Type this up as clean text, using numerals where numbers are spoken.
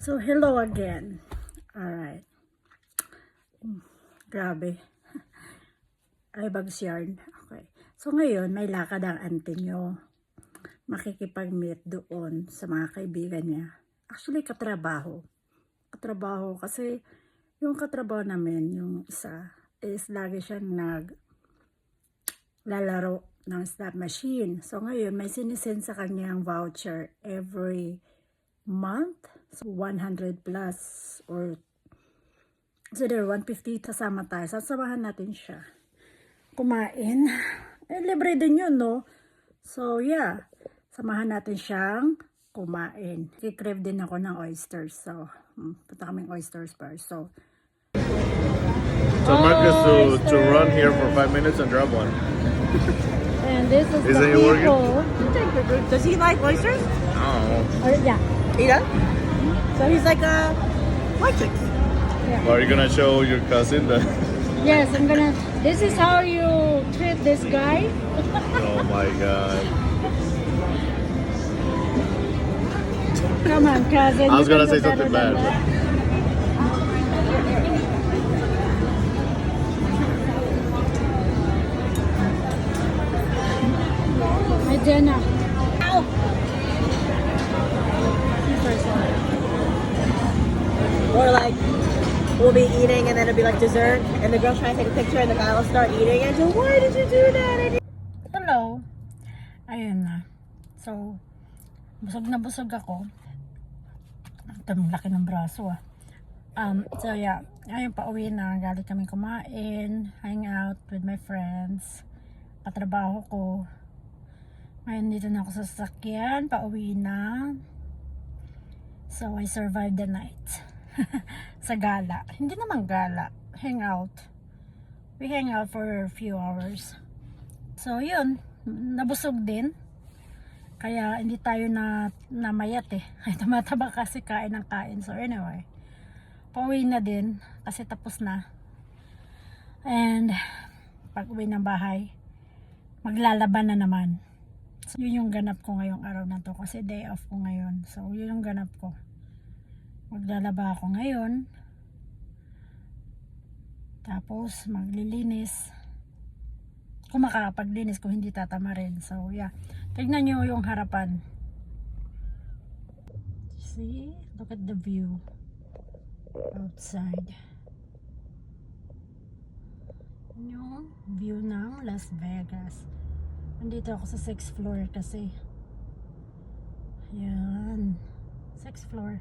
So, hello again. Alright. Grabe. Ay, bags yarn. Okay. So, ngayon, may lakad ang auntie nyo. Makikipag-meet doon sa mga kaibigan niya. Actually, katrabaho. Katrabaho kasi yung katrabaho namin, yung isa, is lagi siyang naglalaro ng slot machine. So, ngayon, may sinisend sa kanyang voucher every month. So, 100 plus or so there 150 kasama tayo. Sasamahan natin siya kumain. Eh, libre din yun, no? So, yeah. Samahan natin siyang kumain. Kikrave din ako ng oysters. So, punta kaming oysters bar. So, Marcus to run here for 5 minutes and grab one. and this is Isn't the it working? people. Does he like oysters? Oh. Or, yeah. He does? So he's like a white chick. Well, are you gonna show your cousin that? Yes, I'm gonna. This is how you treat this guy. Oh my god. Come on, cousin. I was You can gonna do say better something than bad. that. Hi, Jenna. Ow! Or like, we'll be eating and then it'll be like dessert, and the girl's trying to take a picture, and the guy will start eating, and she'll, why did you do that? Hello. Ayun na. So, busog na busog ako. Ang laki ng braso ah. So yeah, ayun pauwi na. Galing kami kumain, hang out with my friends. Katrabaho ko. Ngayon dito na ako sa sasakyan, pauwi na. So I survived the night. Sa gala. Hindi naman gala. Hang out. We hang out for a few hours. So yun, nabusog din. Kaya hindi tayo namayat eh. Ay, tumataba kasi kain ng kain. So anyway, pauwi na din kasi tapos na. And pag uwi ng bahay, maglalaban na naman. So yun yung ganap ko ngayong araw na to kasi day off ko ngayon. So yun yung ganap ko. Maglalaba ako ngayon. Tapos maglilinis. Kung makakapaglinis, kung hindi tatama rin. So yeah, tignan nyo yung harapan. See? Look at the view outside. Yung view ng Las Vegas. Nandito ako sa 6th floor kasi. Yan. 6th floor.